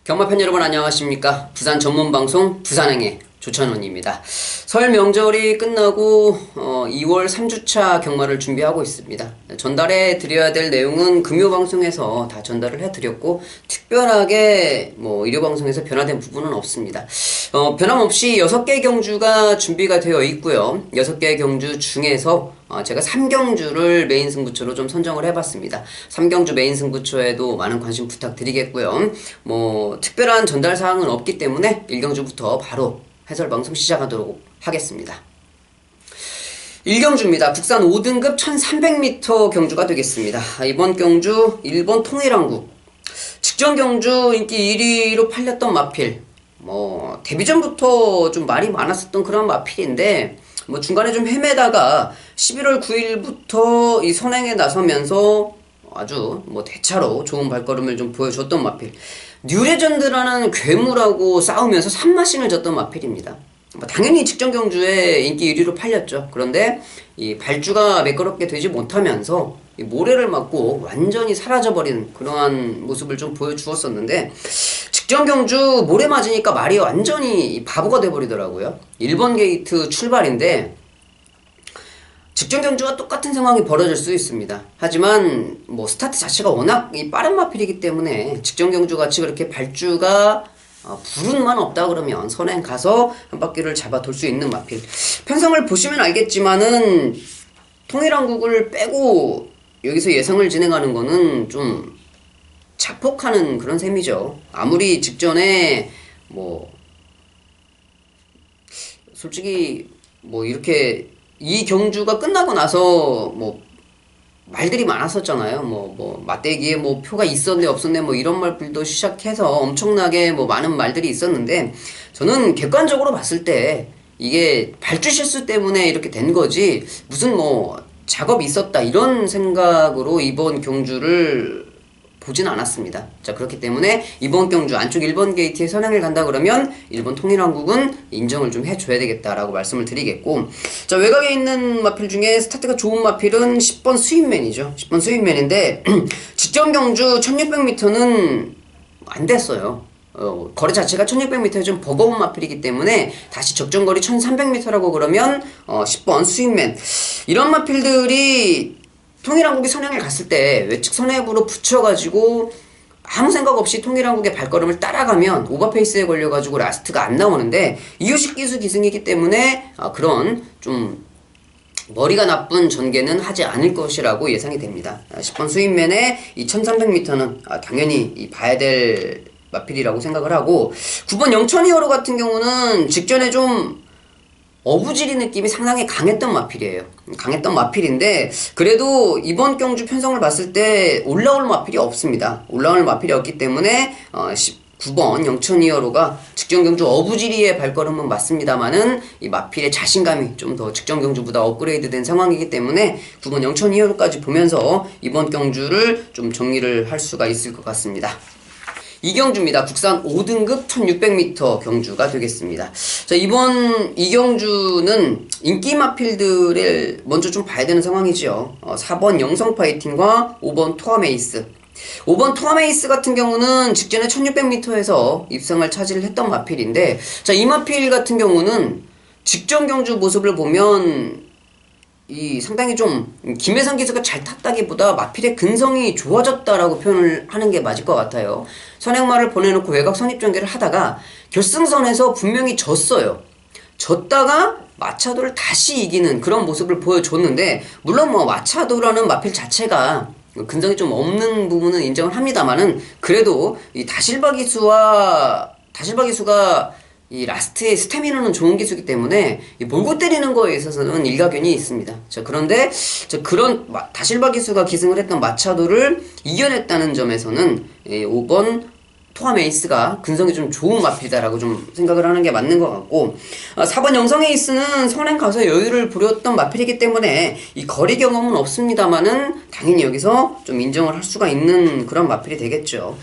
경마팬 여러분 안녕하십니까. 부산 전문방송 부산행의 조찬원입니다. 설 명절이 끝나고 2월 3주차 경마를 준비하고 있습니다. 전달해 드려야 될 내용은 금요방송에서 다 전달을 해드렸고 특별하게 일요방송에서 변화된 부분은 없습니다. 변함없이 6개 경주가 준비가 되어 있고요. 6개 경주 중에서 제가 3경주를 메인 승부처로 좀 선정을 해봤습니다. 3경주 메인 승부처에도 많은 관심 부탁드리겠고요. 특별한 전달 사항은 없기 때문에 1경주부터 바로 해설방송 시작하도록 하겠습니다. 1경주입니다. 국산 5등급 1300m 경주가 되겠습니다. 이번 경주 1번 통일왕국 직전 경주 인기 1위로 팔렸던 마필, 데뷔전부터 좀 말이 많았었던 그런 마필인데 중간에 좀 헤매다가 11월 9일부터 이 선행에 나서면서 아주 대차로 좋은 발걸음을 좀 보여줬던 마필, 뉴레전드라는 괴물하고 싸우면서 3마신을 졌던 마필입니다. 당연히 직전 경주에 인기 1위로 팔렸죠. 그런데 이 발주가 매끄럽게 되지 못하면서 이 모래를 맞고 완전히 사라져버린 그러한 모습을 좀 보여주었었는데, 직전 경주 모래 맞으니까 말이 완전히 바보가 돼버리더라고요. 1번 게이트 출발인데 직전 경주와 똑같은 상황이 벌어질 수 있습니다. 하지만 스타트 자체가 워낙 빠른 마필이기 때문에 직전 경주 같이 그렇게 발주가 불운만 없다 그러면 선행 가서 한 바퀴를 잡아 돌 수 있는 마필. 편성을 보시면 알겠지만은 통일왕국을 빼고 여기서 예상을 진행하는 거는 좀 자폭하는 그런 셈이죠. 아무리 직전에 솔직히 이렇게 이 경주가 끝나고 나서 말들이 많았었잖아요. 맞대기에 표가 있었네 없었네 이런 말들도 시작해서 엄청나게 많은 말들이 있었는데, 저는 객관적으로 봤을 때 이게 발주 실수 때문에 이렇게 된 거지 무슨 작업이 있었다 이런 생각으로 이번 경주를 보진 않았습니다. 자, 그렇기 때문에 이번 경주 안쪽 1번 게이트에 선행을 간다 그러면 1번 통일왕국은 인정을 좀 해줘야 되겠다라고 말씀을 드리겠고, 자, 외곽에 있는 마필 중에 스타트가 좋은 마필은 10번 스윗맨이죠. 10번 스윗맨인데 직전 경주 1600m는 안 됐어요. 거리 자체가 1600m에 좀 버거운 마필이기 때문에 다시 적정거리 1300m라고 그러면 10번 스윗맨, 이런 마필들이 통일왕국이 선행을 갔을 때 외측 선행으로 붙여가지고 아무 생각 없이 통일왕국의 발걸음을 따라가면 오버페이스에 걸려가지고 라스트가 안 나오는데, 이유식 기수 기승이기 때문에 그런 좀 머리가 나쁜 전개는 하지 않을 것이라고 예상이 됩니다. 10번 스윗맨의 이 1300m는 당연히 봐야 될 마필이라고 생각을 하고, 9번 영천이어로 같은 경우는 직전에 좀 어부지리 느낌이 상당히 강했던 마필이에요. 강했던 마필인데 그래도 이번 경주 편성을 봤을 때 올라올 마필이 없습니다. 올라올 마필이 없기 때문에 9번 영천이어로가 직전 경주 어부지리의 발걸음은 맞습니다만은 이 마필의 자신감이 좀 더 직전 경주보다 업그레이드 된 상황이기 때문에 9번 영천이어로까지 보면서 이번 경주를 좀 정리를 할 수가 있을 것 같습니다. 2경주입니다. 국산 5등급 1600m 경주가 되겠습니다. 자, 이번 2경주는 인기 마필들을 먼저 좀 봐야 되는 상황이죠. 4번 영성 파이팅과 5번 토아메이스. 5번 토아메이스 같은 경우는 직전에 1600m에서 입상을 차지를 했던 마필인데, 자, 이 마필 같은 경우는 직전 경주 모습을 보면 상당히 좀 김혜성 기수가 잘 탔다기보다 마필의 근성이 좋아졌다라고 표현을 하는 게 맞을 것 같아요. 선행마를 보내놓고 외곽 선입전개를 하다가 결승선에서 분명히 졌어요. 졌다가 마차도를 다시 이기는 그런 모습을 보여줬는데, 물론 마차도라는 마필 자체가 근성이 좀 없는 부분은 인정을 합니다만은 그래도 이 다실바 기수가 이 라스트의 스태미너는 좋은 기수이기 때문에 몰고 때리는 거에 있어서는 일가견이 있습니다. 자, 그런데 그런 다실바 기수가 기승을 했던 마차도를 이겨냈다는 점에서는 5번 토아메이스가 근성이 좀 좋은 마필이다라고 좀 생각을 하는 게 맞는 것 같고, 4번 영성에이스는 선행 가서 여유를 부렸던 마필이기 때문에 이 거리 경험은 없습니다만은 당연히 여기서 좀 인정을 할 수가 있는 그런 마필이 되겠죠.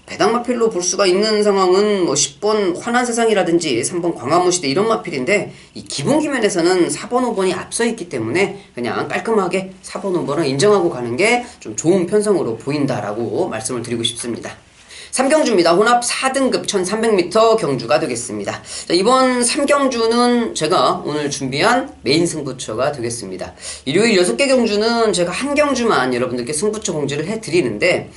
배당 마필로 볼 수가 있는 상황은 10번 환한 세상이라든지 3번 광화문시대 이런 마필인데, 이 기본기 면에서는 4번 5번이 앞서 있기 때문에 그냥 깔끔하게 4번 5번을 인정하고 가는 게 좀 좋은 편성으로 보인다라고 말씀을 드리고 싶습니다. 3경주입니다. 혼합 4등급 1300m 경주가 되겠습니다. 자, 이번 3경주는 제가 오늘 준비한 메인 승부처가 되겠습니다. 일요일 6개 경주는 제가 한 경주만 여러분들께 승부처 공지를 해드리는데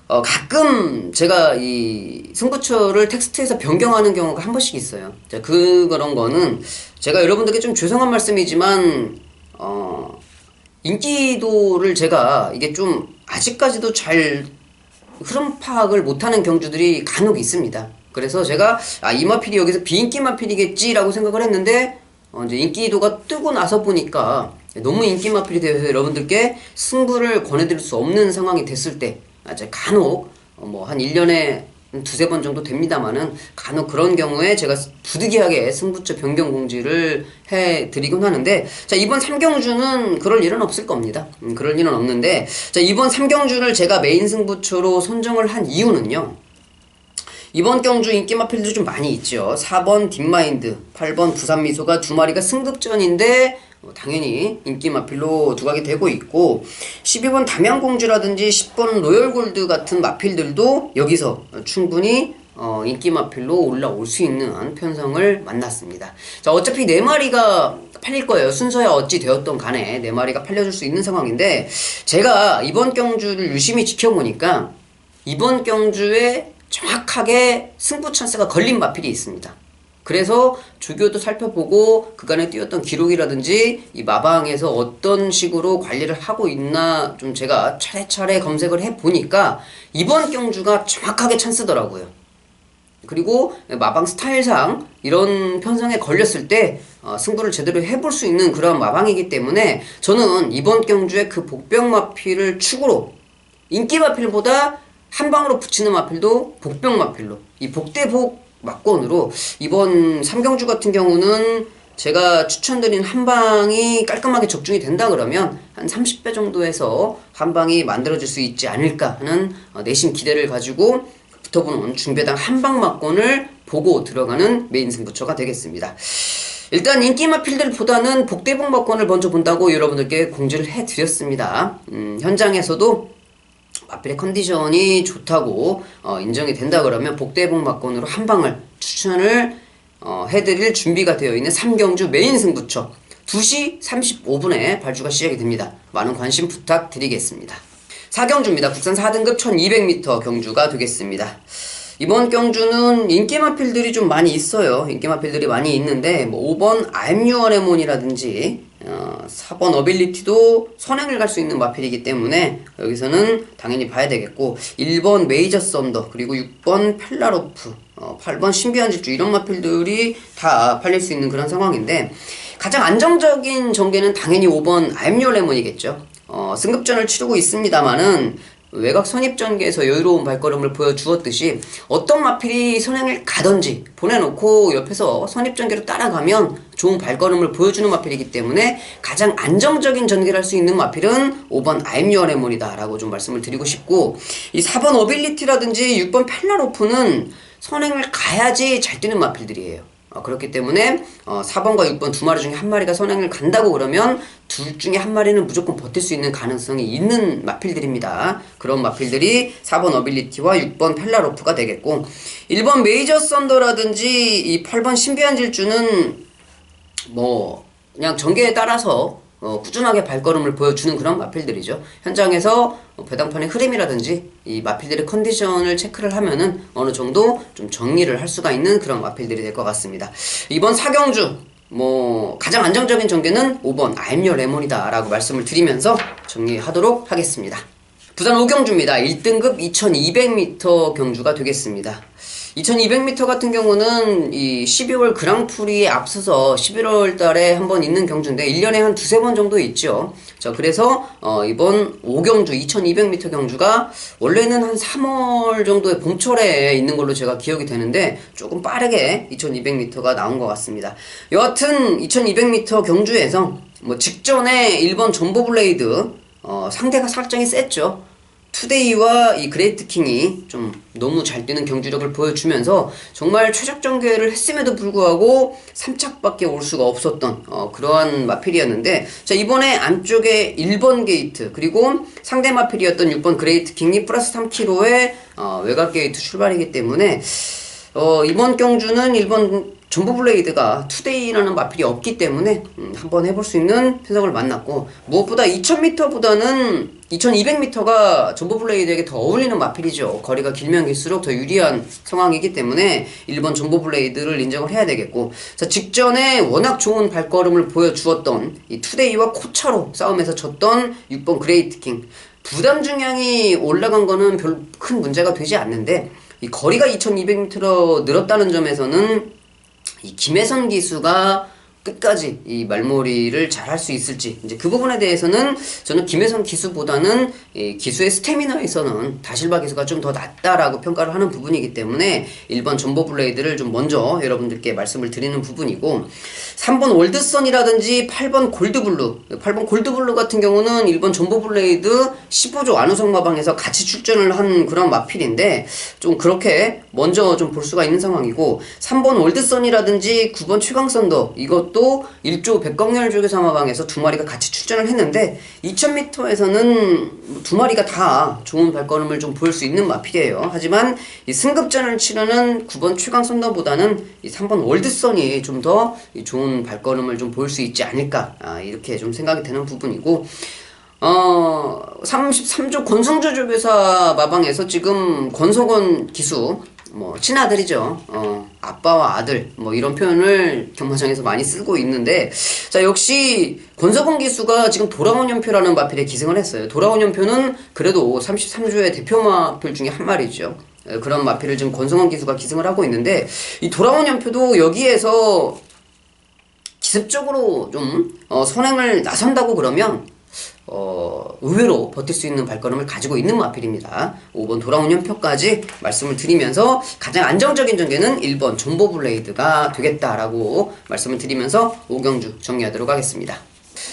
가끔 제가 이 승부처를 텍스트에서 변경하는 경우가 한 번씩 있어요. 자, 그런 거는 제가 여러분들께 좀 죄송한 말씀이지만 인기도를 제가 이게 좀 아직까지도 잘 흐름 파악을 못하는 경주들이 간혹 있습니다. 그래서 제가 이 마필이 여기서 비인기 마필이겠지라고 생각을 했는데 이제 인기도가 뜨고 나서 보니까 너무 인기 마필이 되어서 여러분들께 승부를 권해드릴 수 없는 상황이 됐을 때 간혹 뭐 한 1년에 두세 번 정도 됩니다만은 간혹 그런 경우에 제가 부득이하게 승부처 변경 공지를 해드리곤 하는데, 자, 이번 3경주는 그럴 일은 없을 겁니다. 그럴 일은 없는데, 자, 이번 3경주를 제가 메인 승부처로 선정을 한 이유는요, 이번 경주 인기 마필도 좀 많이 있죠. 4번 딥마인드, 8번 부산미소가 두 마리가 승급전인데 당연히 인기 마필로 두각이 되고 있고, 12번 담양공주라든지 10번 로열골드 같은 마필들도 여기서 충분히 인기 마필로 올라올 수 있는 편성을 만났습니다. 자, 어차피 4마리가 팔릴 거예요. 순서야 어찌 되었던 간에 4마리가 팔려줄 수 있는 상황인데, 제가 이번 경주를 유심히 지켜보니까 이번 경주에 정확하게 승부 찬스가 걸린 마필이 있습니다. 그래서 조교도 살펴보고 그간에 뛰었던 기록이라든지 이 마방에서 어떤 식으로 관리를 하고 있나 좀 제가 차례차례 검색을 해보니까 이번 경주가 정확하게 찬스더라고요. 그리고 마방 스타일상 이런 편성에 걸렸을 때 승부를 제대로 해볼 수 있는 그런 마방이기 때문에 저는 이번 경주에 그 복병 마필을 축으로 인기 마필보다 한 방으로 붙이는 마필도 복병 마필로 이 복대복 막권으로 이번 3경주 같은 경우는 제가 추천드린 한 방이 깔끔하게 적중이 된다 그러면 한 30배 정도에서 한 방이 만들어질 수 있지 않을까 하는 내심 기대를 가지고 붙어보는 중배당 한 방 막권을 보고 들어가는 메인 승부처가 되겠습니다. 일단 인기 마필들보다는 복대복 막권을 먼저 본다고 여러분들께 공지를 해드렸습니다. 현장에서도 마필의 컨디션이 좋다고 인정이 된다 그러면 복대복 막권으로 한 방을 추천을 해드릴 준비가 되어 있는 3경주 메인 승부처 2시 35분에 발주가 시작이 됩니다. 많은 관심 부탁드리겠습니다. 4경주입니다. 국산 4등급 1200m 경주가 되겠습니다. 이번 경주는 인기 마필들이 좀 많이 있어요. 인기 마필들이 많이 있는데 뭐 5번 IMU어네몬이라든지 4번 어빌리티도 선행을 갈 수 있는 마필이기 때문에 여기서는 당연히 봐야 되겠고, 1번 메이저 썬더, 그리고 6번 펠라로프, 8번 신비한 질주, 이런 마필들이 다 팔릴 수 있는 그런 상황인데, 가장 안정적인 전개는 당연히 5번 IMU어네몬이겠죠. 승급전을 치르고 있습니다만은 외곽 선입전개에서 여유로운 발걸음을 보여주었듯이 어떤 마필이 선행을 가든지 보내놓고 옆에서 선입전개로 따라가면 좋은 발걸음을 보여주는 마필이기 때문에 가장 안정적인 전개를 할 수 있는 마필은 5번 IMU어네몬이다 라고 좀 말씀을 드리고 싶고, 이 4번 어빌리티라든지 6번 펠라로프는 선행을 가야지 잘 뛰는 마필들이에요. 그렇기 때문에 4번과 6번 두 마리 중에 한 마리가 선행을 간다고 그러면 둘 중에 한 마리는 무조건 버틸 수 있는 가능성이 있는 마필들입니다. 그런 마필들이 4번 어빌리티와 6번 펠라로프가 되겠고, 1번 메이저 썬더라든지 이 8번 신비한 질주는 뭐 그냥 전개에 따라서 꾸준하게 발걸음을 보여주는 그런 마필들이죠. 현장에서 배당판의 흐름이라든지 이 마필들의 컨디션을 체크를 하면은 어느 정도 좀 정리를 할 수가 있는 그런 마필들이 될 것 같습니다. 이번 4경주 뭐 가장 안정적인 전개는 5번 IMU어네몬이다 라고 말씀을 드리면서 정리하도록 하겠습니다. 부산 5경주입니다. 1등급 2200m 경주가 되겠습니다. 2200m 같은 경우는 이 12월 그랑프리에 앞서서 11월 달에 한번 있는 경주인데 1년에 한 두세 번 정도 있죠. 자, 그래서 이번 5경주 2200m 경주가 원래는 한 3월 정도의 봄철에 있는 걸로 제가 기억이 되는데 조금 빠르게 2200m가 나온 것 같습니다. 여하튼 2200m 경주에서 뭐 직전에 1번 점보블레이드 상대가 설정이 셌죠. 투데이와 이 그레이트 킹이 좀 너무 잘 뛰는 경주력을 보여주면서 정말 최적전개를 했음에도 불구하고 3착밖에 올 수가 없었던 그러한 마필이었는데, 자, 이번에 안쪽에 1번 게이트 그리고 상대 마필이었던 6번 그레이트 킹이 플러스 3km의 외곽 게이트 출발이기 때문에 이번 경주는 1번 전보블레이드가 투데이라는 마필이 없기 때문에 한번 해볼 수 있는 편성을 만났고, 무엇보다 2000m보다는 2200m가 전보블레이드에게 더 어울리는 마필이죠. 거리가 길면 길수록 더 유리한 상황이기 때문에 1번 전보블레이드를 인정을 해야 되겠고, 자, 직전에 워낙 좋은 발걸음을 보여주었던 이 투데이와 코차로 싸움에서 졌던 6번 그레이트킹, 부담 중량이 올라간 거는 별 큰 문제가 되지 않는데, 이 거리가 2200m로 늘었다는 점에서는 이 김혜선 기수가 끝까지 이 말몰이를 잘 할 수 있을지, 이제 그 부분에 대해서는 저는 김혜선 기수보다는 이 기수의 스태미너에서는 다실바 기수가 좀 더 낫다라고 평가를 하는 부분이기 때문에 1번 전보블레이드를 좀 먼저 여러분들께 말씀을 드리는 부분이고, 3번 월드선이라든지 8번 골드블루, 8번 골드블루 같은 경우는 1번 전보블레이드 15조 안우성마방에서 같이 출전을 한 그런 마필인데 좀 그렇게 먼저 좀 볼 수가 있는 상황이고, 3번 월드선이라든지 9번 최강선더, 이것도 1조 백광열조교사마방에서 두 마리가 같이 출전을 했는데 2000m에서는 두 마리가 다 좋은 발걸음을 좀 보일 수 있는 마필이에요. 하지만 이 승급전을 치르는 9번 최강선더보다는 이 3번 월드선이 좀 더 좋은 발걸음을 좀 보일 수 있지 않을까, 이렇게 좀 생각이 되는 부분이고, 33조 권성조 조교사 마방에서 지금 권석원 기수, 친아들이죠. 아빠와 아들, 이런 표현을 경마장에서 많이 쓰고 있는데, 자, 역시 권석원 기수가 지금 돌아온 연표라는 마필에 기승을 했어요. 돌아온 연표는 그래도 33조의 대표 마필 중에 한 마리죠. 그런 마필을 지금 권성원 기수가 기승을 하고 있는데, 이 돌아온 연표도 여기에서 기습적으로 좀 선행을 나선다고 그러면 의외로 버틸 수 있는 발걸음을 가지고 있는 마필입니다. 5번 돌아온 연표까지 말씀을 드리면서 가장 안정적인 전개는 1번 전보블레이드가 되겠다라고 말씀을 드리면서 5경주 정리하도록 하겠습니다.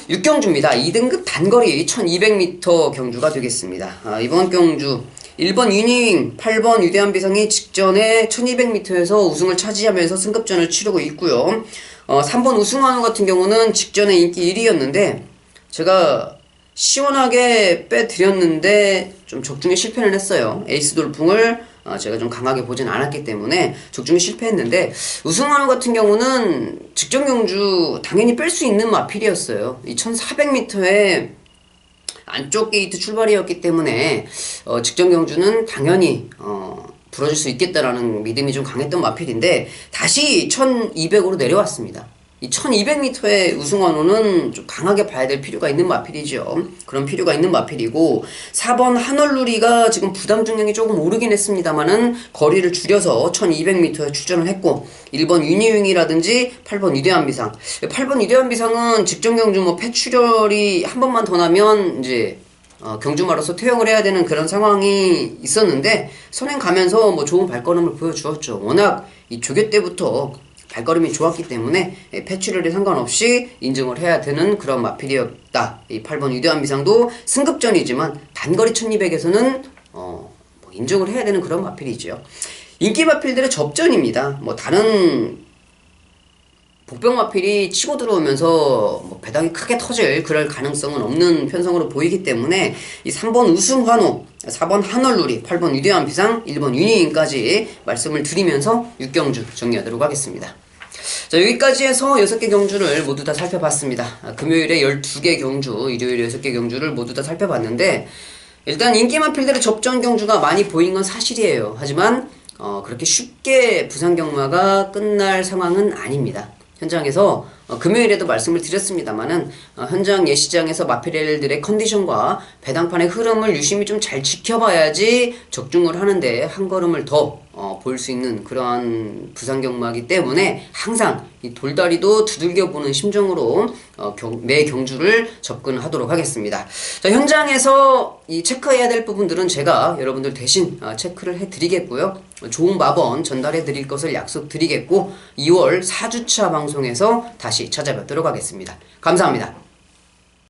6경주입니다. 2등급 단거리 1200m 경주가 되겠습니다. 이번 경주 1번 유닝, 8번 유대한 비상이 직전에 1200m에서 우승을 차지하면서 승급전을 치르고 있고요. 3번 우승환우 같은 경우는 직전에 인기 1위였는데 제가 시원하게 빼드렸는데 좀 적중에 실패를 했어요. 에이스 돌풍을 제가 좀 강하게 보진 않았기 때문에 적중에 실패했는데, 우승환우 같은 경우는 직전 경주 당연히 뺄 수 있는 마필이었어요. 이 1400m에 안쪽 게이트 출발이었기 때문에 직전 경주는 당연히 부러질 수 있겠다라는 믿음이 좀 강했던 마필인데 다시 1200으로 내려왔습니다. 이 1200m의 우승환호는 좀 강하게 봐야 될 필요가 있는 마필이죠. 그런 필요가 있는 마필이고, 4번 한얼루리가 지금 부담 중량이 조금 오르긴 했습니다만은 거리를 줄여서 1200m에 출전을 했고, 1번 유니윙이라든지 8번 위대한 비상, 8번 위대한 비상은 직전 경주 폐출혈이 한 번만 더 나면 이제 경주마로서 퇴영을 해야 되는 그런 상황이 있었는데 선행 가면서 좋은 발걸음을 보여주었죠. 워낙 이 조교 때부터 발걸음이 좋았기 때문에 폐출혈에 상관없이 인정을 해야 되는 그런 마필이었다. 이 8번 위대한 비상도 승급전이지만 단거리 1200에서는 인정을 해야 되는 그런 마필이죠. 인기 마필들의 접전입니다. 다른 복병 마필이 치고 들어오면서 배당이 크게 터질 그럴 가능성은 없는 편성으로 보이기 때문에 이 3번 우승환호, 4번 한얼루리, 8번 위대한 비상, 1번 유니인까지 말씀을 드리면서 6경주 정리하도록 하겠습니다. 자, 여기까지 해서 6개 경주를 모두 다 살펴봤습니다. 금요일에 12개 경주, 일요일에 6개 경주를 모두 다 살펴봤는데, 일단 인기 마필들의 접전 경주가 많이 보인 건 사실이에요. 하지만 그렇게 쉽게 부상경마가 끝날 상황은 아닙니다. 현장에서 금요일에도 말씀을 드렸습니다만은 현장 예시장에서 마필들의 컨디션과 배당판의 흐름을 유심히 좀 잘 지켜봐야지 적중을 하는데 한 걸음을 더 볼 수 있는 그러한 부상경마이기 때문에 항상 이 돌다리도 두들겨보는 심정으로 매 경주를 접근하도록 하겠습니다. 자, 현장에서 이 체크해야 될 부분들은 제가 여러분들 대신 체크를 해드리겠고요. 좋은 마번 전달해드릴 것을 약속드리겠고 2월 4주차 방송에서 다시 찾아뵙도록 하겠습니다. 감사합니다.